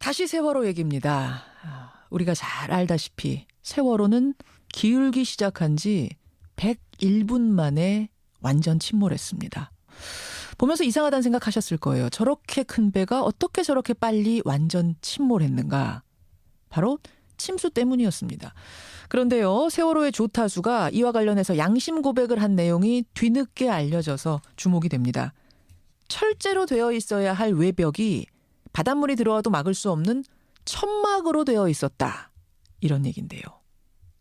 다시 세월호 얘기입니다. 우리가 잘 알다시피 세월호는 기울기 시작한 지 101분 만에 완전 침몰했습니다. 보면서 이상하다는 생각하셨을 거예요. 저렇게 큰 배가 어떻게 저렇게 빨리 완전 침몰했는가? 바로 침수 때문이었습니다. 그런데요, 세월호의 조타수가 이와 관련해서 양심 고백을 한 내용이 뒤늦게 알려져서 주목이 됩니다. 철제로 되어 있어야 할 외벽이 바닷물이 들어와도 막을 수 없는 천막으로 되어 있었다. 이런 얘기인데요.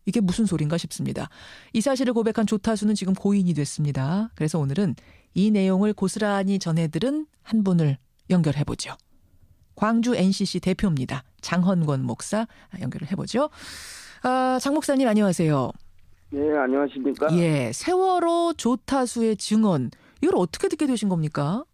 이게 무슨 소린가 싶습니다. 이 사실을 고백한 조타수는 지금 고인이 됐습니다. 그래서 오늘은 이 내용을 고스란히 전해들은 한 분을 연결해보죠. 광주 NCC 대표입니다. 장헌권 목사 연결을 해보죠. 장 목사님 안녕하세요. 네, 안녕하십니까? 예, 세월호 조타수의 증언 이걸 어떻게 듣게 되신 겁니까?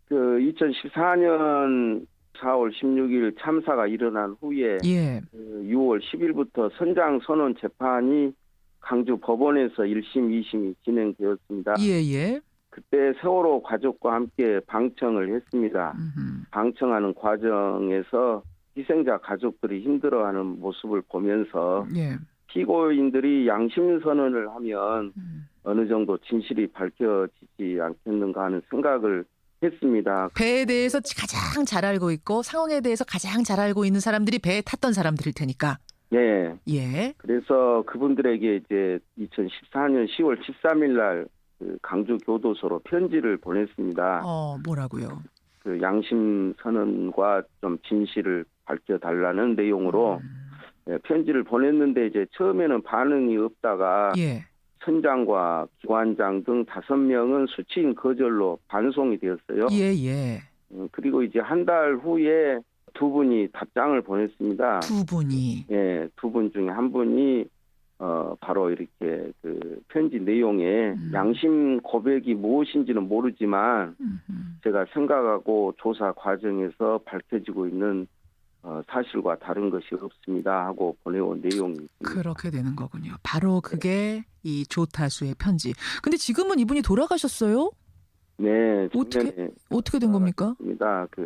2014년 4월 16일 참사가 일어난 후에 예. 6월 10일부터 선장 선원 재판이 강주 법원에서 1심, 2심이 진행되었습니다. 예. 그때 세월호 가족과 함께 방청을 했습니다. 방청하는 과정에서 희생자 가족들이 힘들어하는 모습을 보면서 예. 피고인들이 양심 선언을 하면 어느 정도 진실이 밝혀지지 않겠는가 하는 생각을 했습니다. 배에 대해서 가장 잘 알고 있고 상황에 대해서 가장 잘 알고 있는 사람들이 배에 탔던 사람들일 테니까. 네. 예. 그래서 그분들에게 이제 2014년 10월 13일 날 강주 교도소로 편지를 보냈습니다. 뭐라고요? 양심 선언과 좀 진실을 밝혀달라는 내용으로 편지를 보냈는데 이제 처음에는 반응이 없다가 예. 선장과 기관장 등 5명은 수치인 거절로 반송이 되었어요. 예. 그리고 이제 한 달 후에 2분이 답장을 보냈습니다. 2분이. 예, 2분 중에 한 분이 바로 이렇게 편지 내용에 양심 고백이 무엇인지는 모르지만 제가 생각하고 조사 과정에서 밝혀지고 있는 사실과 다른 것이 없습니다 하고 보내온 내용이 있습니다. 그렇게 되는 거군요. 바로 그게 이 조타수의 편지. 근데 지금은 이분이 돌아가셨어요? 네. 어떻게 된 겁니까?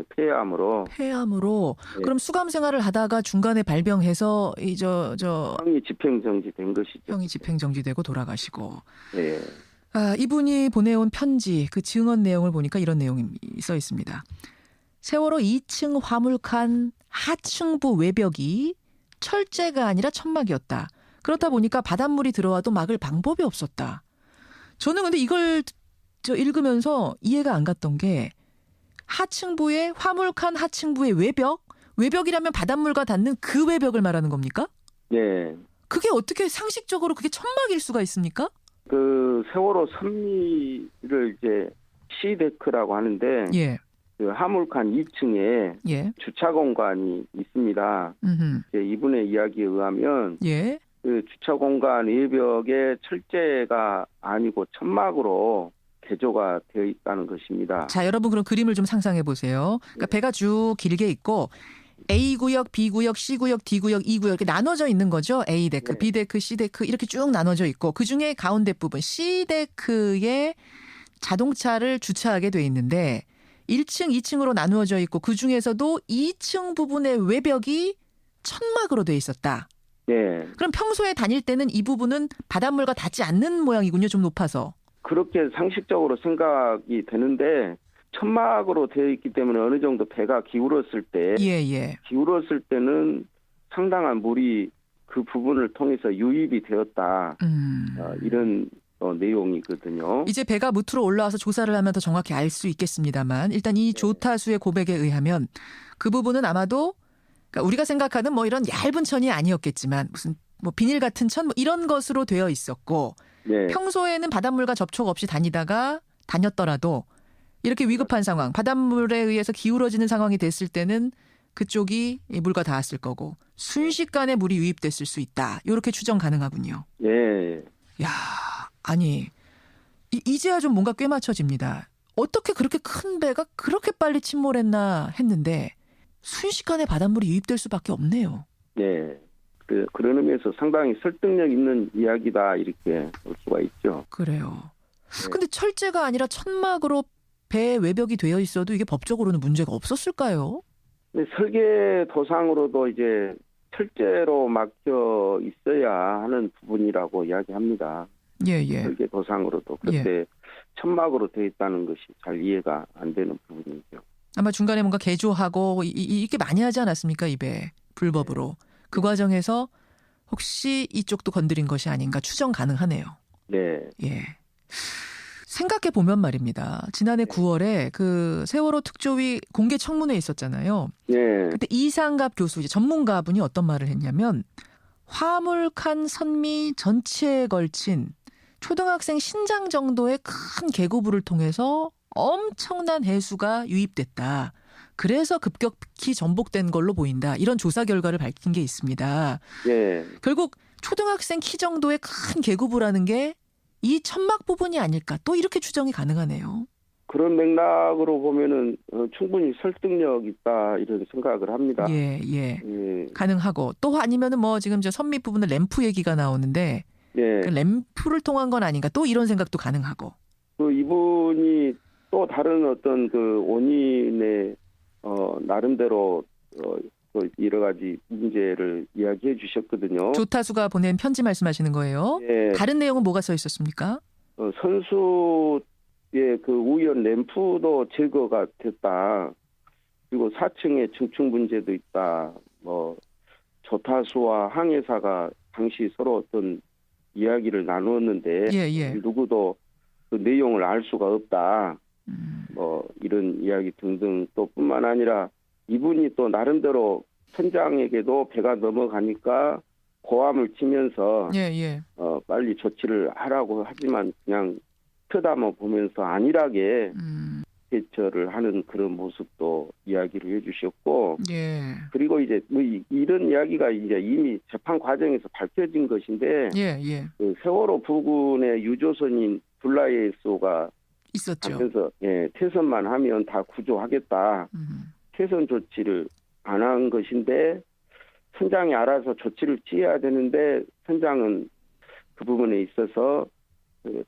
폐암으로. 네. 그럼 수감 생활을 하다가 중간에 발병해서 형이 집행정지된 것이죠. 형이 집행정지되고 돌아가시고. 네. 이분이 보내온 편지 그 증언 내용을 보니까 이런 내용이 써 있습니다. 세월호 2층 화물칸 하층부 외벽이 철제가 아니라 천막이었다. 그렇다 보니까 바닷물이 들어와도 막을 방법이 없었다. 저는 근데 이걸 읽으면서 이해가 안 갔던 게 하층부의 화물칸 하층부의 외벽이라면 바닷물과 닿는 그 외벽을 말하는 겁니까? 네. 그게 어떻게 상식적으로 그게 천막일 수가 있습니까? 세월호 선미를 이제 시데크라고 하는데 예. 화물칸 2층에 예. 주차 공간이 있습니다. 이분의 이야기에 의하면 예. 주차 공간 외벽에 철제가 아니고 천막으로 개조가 되어 있다는 것입니다. 자, 여러분 그럼 그림을 좀 상상해 보세요. 그러니까 배가 쭉 길게 있고 A구역, B구역, C구역, D구역, E구역 이렇게 나눠져 있는 거죠. A데크, 네. B데크, C데크 이렇게 쭉 나눠져 있고 그중에 가운데 부분 C데크에 자동차를 주차하게 돼 있는데 1층, 2층으로 나누어져 있고 그중에서도 2층 부분의 외벽이 천막으로 돼 있었다. 네. 그럼 평소에 다닐 때는 이 부분은 바닷물과 닿지 않는 모양이군요. 좀 높아서. 그렇게 상식적으로 생각이 되는데 천막으로 되어 있기 때문에 어느 정도 배가 기울었을 때 기울었을 때는 상당한 물이 그 부분을 통해서 유입이 되었다. 이런 내용이거든요. 이제 배가 무트로 올라와서 조사를 하면 더 정확히 알 수 있겠습니다만 일단 이 조타수의 고백에 의하면 그 부분은 아마도 그러니까 우리가 생각하는 뭐 이런 얇은 천이 아니었겠지만 무슨 뭐 비닐 같은 천 뭐 이런 것으로 되어 있었고 네. 평소에는 바닷물과 접촉 없이 다녔더라도 이렇게 위급한 상황, 바닷물에 의해서 기울어지는 상황이 됐을 때는 그쪽이 물과 닿았을 거고 순식간에 물이 유입됐을 수 있다. 이렇게 추정 가능하군요. 네. 야, 아니 이제야 좀 뭔가 꽤 맞춰집니다. 어떻게 그렇게 큰 배가 그렇게 빨리 침몰했나 했는데 순식간에 바닷물이 유입될 수밖에 없네요. 네. 그런 의미에서 상당히 설득력 있는 이야기다 이렇게 볼 수가 있죠. 그래요. 근데 철제가 아니라 천막으로 배 외벽이 되어 있어도 이게 법적으로는 문제가 없었을까요? 근데 설계도상으로도 이제 철제로 막혀 있어야 하는 부분이라고 이야기합니다. 예, 예. 설계도상으로도. 그런데 천막으로 되어 있다는 것이 잘 이해가 안 되는 부분이죠. 아마 중간에 뭔가 개조하고 이렇게 많이 하지 않았습니까? 입에 불법으로. 그 과정에서 혹시 이쪽도 건드린 것이 아닌가 추정 가능하네요. 네. 예. 생각해 보면 말입니다. 지난해 9월에 그 세월호 특조위 공개 청문회 있었잖아요. 네. 그때 이상갑 교수, 이제 전문가분이 어떤 말을 했냐면 화물칸 선미 전체에 걸친 초등학생 신장 정도의 큰 계고부를 통해서 엄청난 해수가 유입됐다. 그래서 급격히 전복된 걸로 보인다. 이런 조사 결과를 밝힌 게 있습니다. 네. 결국 초등학생 키 정도의 큰 계고부라는 게 이 천막 부분이 아닐까. 또 이렇게 추정이 가능하네요. 그런 맥락으로 보면은 충분히 설득력 있다 이런 생각을 합니다. 예, 예. 가능하고 또 아니면은 뭐 지금 저 선미 부분은 램프 얘기가 나오는데 예. 그 램프를 통한 건 아닌가. 또 이런 생각도 가능하고. 그 이분이 또 다른 어떤 그 원인의 나름대로 그 여러 가지 문제를 이야기해 주셨거든요. 조타수가 보낸 편지 말씀하시는 거예요? 예. 다른 내용은 뭐가 써 있었습니까? 선수의 그 우연 램프도 제거가 됐다. 그리고 4층에 증축 문제도 있다. 뭐 조타수와 항해사가 당시 서로 어떤 이야기를 나누었는데 예, 예. 누구도 그 내용을 알 수가 없다. 뭐 이런 이야기 등등 또 뿐만 아니라 이분이 또 나름대로 선장에게도 배가 넘어가니까 고함을 치면서 예, 예. 빨리 조치를 하라고 하지만 그냥 쳐다만 보면서 안일하게 대처를 하는 그런 모습도 이야기를 해주셨고 예. 그리고 이제 뭐 이런 이야기가 이제 이미 재판 과정에서 밝혀진 것인데 예, 예. 그 세월호 부근의 유조선인 블라이에소가 있었죠. 하면서 태선만 하면 다 구조하겠다. 태선 조치를 안 한 것인데 선장이 알아서 조치를 취해야 되는데 선장은 그 부분에 있어서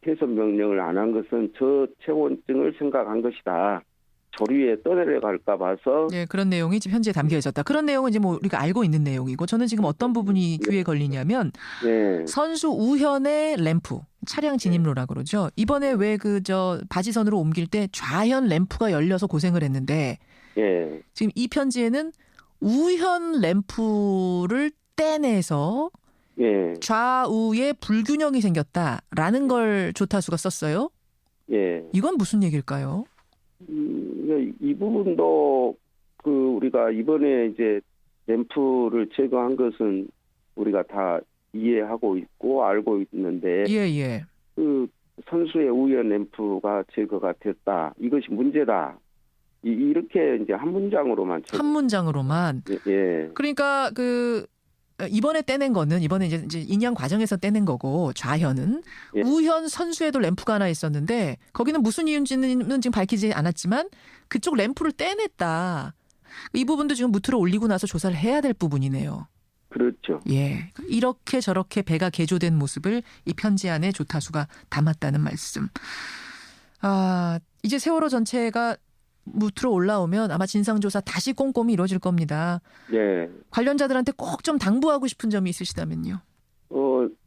태선 명령을 안 한 것은 저체온증을 생각한 것이다. 조류에 떠내려갈까 봐서. 네, 그런 내용이 지금 현지에 담겨 있었다. 그런 내용은 이제 뭐 우리가 알고 있는 내용이고 저는 지금 어떤 부분이 귀에 걸리냐면 선수 우현의 램프, 차량 진입로라고 그러죠. 이번에 왜 그 저 바지선으로 옮길 때 좌현 램프가 열려서 고생을 했는데 지금 이 편지에는 우현 램프를 떼내서 좌우에 불균형이 생겼다라는 걸 조타수가 썼어요. 이건 무슨 얘기일까요? 이 부분도 그 우리가 이번에 이제 램프를 제거한 것은 우리가 다 이해하고 있고 알고 있는데 그 선수의 우연 램프가 제거가 됐다. 이것이 문제다. 이렇게 이제 한 문장으로만. 한 문장으로만. 그러니까 그 이번에 떼낸 거는 이번에 이제 인양 과정에서 떼낸 거고 좌현은 우현 선수에도 램프가 하나 있었는데 거기는 무슨 이유인지는 지금 밝히지 않았지만 그쪽 램프를 떼냈다. 이 부분도 지금 무트로 올리고 나서 조사를 해야 될 부분이네요. 그렇죠. 예, 이렇게 저렇게 배가 개조된 모습을 이 편지 안에 조타수가 담았다는 말씀. 아, 이제 세월호 전체가 무트로 올라오면 아마 진상조사 다시 꼼꼼히 이루어질 겁니다. 관련자들한테 꼭 좀 당부하고 싶은 점이 있으시다면요.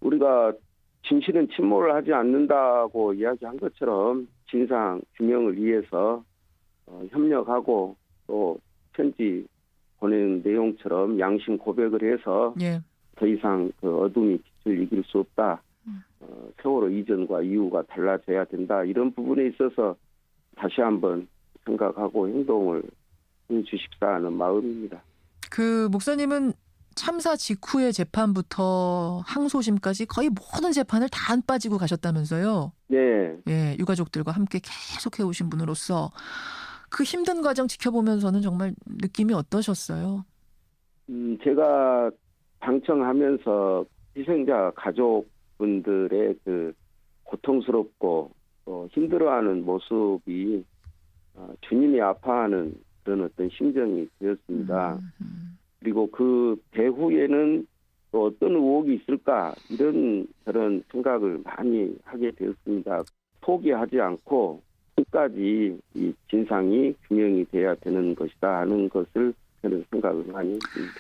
우리가 진실은 침몰을 하지 않는다고 이야기한 것처럼 진상 규명을 위해서 협력하고 또 편지 보내는 내용처럼 양심 고백을 해서 더 이상 그 어둠이 빛을 이길 수 없다. 세월호 이전과 이후가 달라져야 된다. 이런 부분에 있어서 다시 한번 생각하고 행동을 해주십사 하는 마음입니다. 그 목사님은 참사 직후의 재판부터 항소심까지 거의 모든 재판을 다 안 빠지고 가셨다면서요? 예, 유가족들과 함께 계속 해오신 분으로서 그 힘든 과정 지켜보면서는 정말 느낌이 어떠셨어요? 제가 방청하면서 희생자 가족분들의 그 고통스럽고 힘들어하는 모습이 주님이 아파하는 그런 어떤 심정이 되었습니다. 그리고 그 배후에는 또 어떤 의혹이 있을까 이런 그런 생각을 많이 하게 되었습니다. 포기하지 않고 끝까지 이 진상이 규명이 돼야 되는 것이다 하는 것을 그런 생각을 많이 했습니다.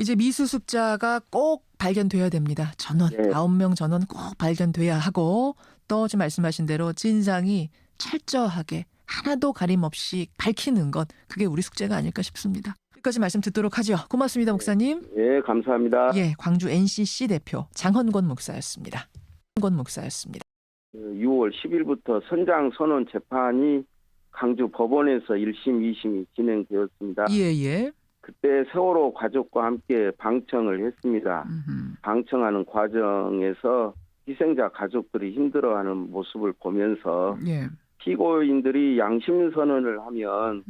이제 미수습자가 꼭 발견돼야 됩니다. 전원, 네. 9명 전원 꼭 발견돼야 하고 또 지금 말씀하신 대로 진상이 철저하게 하나도 가림 없이 밝히는 것, 그게 우리 숙제가 아닐까 싶습니다. 여기까지 말씀 듣도록 하죠. 고맙습니다, 목사님. 예, 감사합니다. 예, 광주 NCC 대표 장헌권 목사였습니다. 6월 10일부터 선장 선언 재판이 강주 법원에서 1심, 2심이 진행되었습니다. 예. 그때 세월호 가족과 함께 방청을 했습니다. 방청하는 과정에서 희생자 가족들이 힘들어하는 모습을 보면서 예. 피고인들이 양심 선언을 하면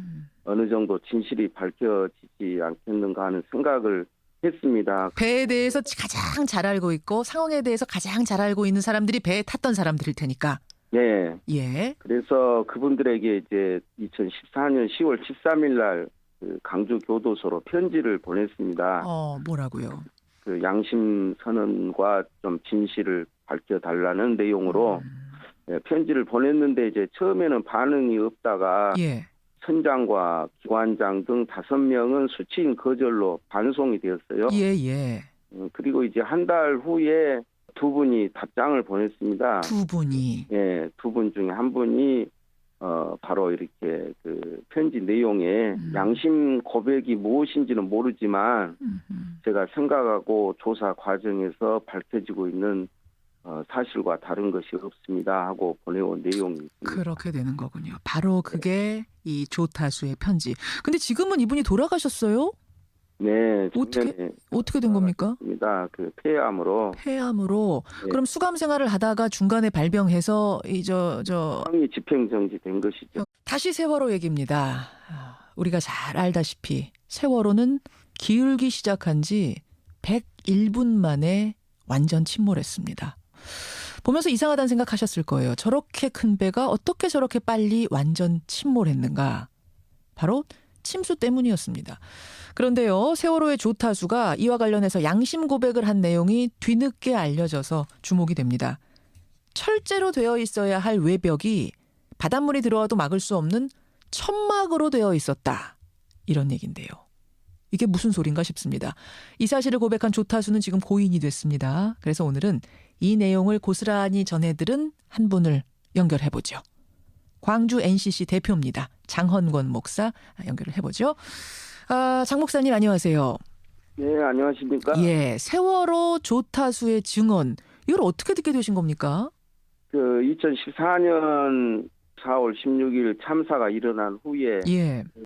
어느 정도 진실이 밝혀지지 않겠는가 하는 생각을 했습니다. 배에 대해서 가장 잘 알고 있고 상황에 대해서 가장 잘 알고 있는 사람들이 배에 탔던 사람들일 테니까. 예. 예. 그래서 그분들에게 이제 2014년 10월 13일 날 그 강주 교도소로 편지를 보냈습니다. 뭐라고요? 그 양심 선언과 좀 진실을 밝혀달라는 내용으로 편지를 보냈는데 이제 처음에는 반응이 없다가 예. 선장과 기관장 등 5명은 수치인 거절로 반송이 되었어요. 예. 그리고 이제 한 달 후에 2분이 답장을 보냈습니다. 2분이. 예, 2분 중에 한 분이 바로 이렇게 그 편지 내용에 양심 고백이 무엇인지는 모르지만 제가 생각하고 조사 과정에서 밝혀지고 있는 사실과 다른 것이 없습니다 하고 보내온 내용이 있습니다. 그렇게 되는 거군요. 바로 그게 이 조타수의 편지. 근데 지금은 이분이 돌아가셨어요? 네, 어떻게 된 겁니까? 그 폐암으로. 네. 그럼 수감 생활을 하다가 중간에 발병해서 형이 집행정지 된 것이죠. 다시 세월호 얘기입니다. 우리가 잘 알다시피 세월호는 기울기 시작한 지 101분 만에 완전 침몰했습니다. 보면서 이상하다는 생각하셨을 거예요. 저렇게 큰 배가 어떻게 저렇게 빨리 완전 침몰했는가? 바로 침수 때문이었습니다. 그런데요, 세월호의 조타수가 이와 관련해서 양심 고백을 한 내용이 뒤늦게 알려져서 주목이 됩니다. 철제로 되어 있어야 할 외벽이 바닷물이 들어와도 막을 수 없는 천막으로 되어 있었다. 이런 얘기인데요. 이게 무슨 소린가 싶습니다. 이 사실을 고백한 조타수는 지금 고인이 됐습니다. 그래서 오늘은 이 내용을 고스란히 전해들은 한 분을 연결해보죠. 광주 NCC 대표입니다. 장헌권 목사 연결을 해보죠. 장 목사님 안녕하세요. 네, 안녕하십니까? 예, 세월호 조타수의 증언 이걸 어떻게 듣게 되신 겁니까? 2014년 4월 16일 참사가 일어난 후에 예.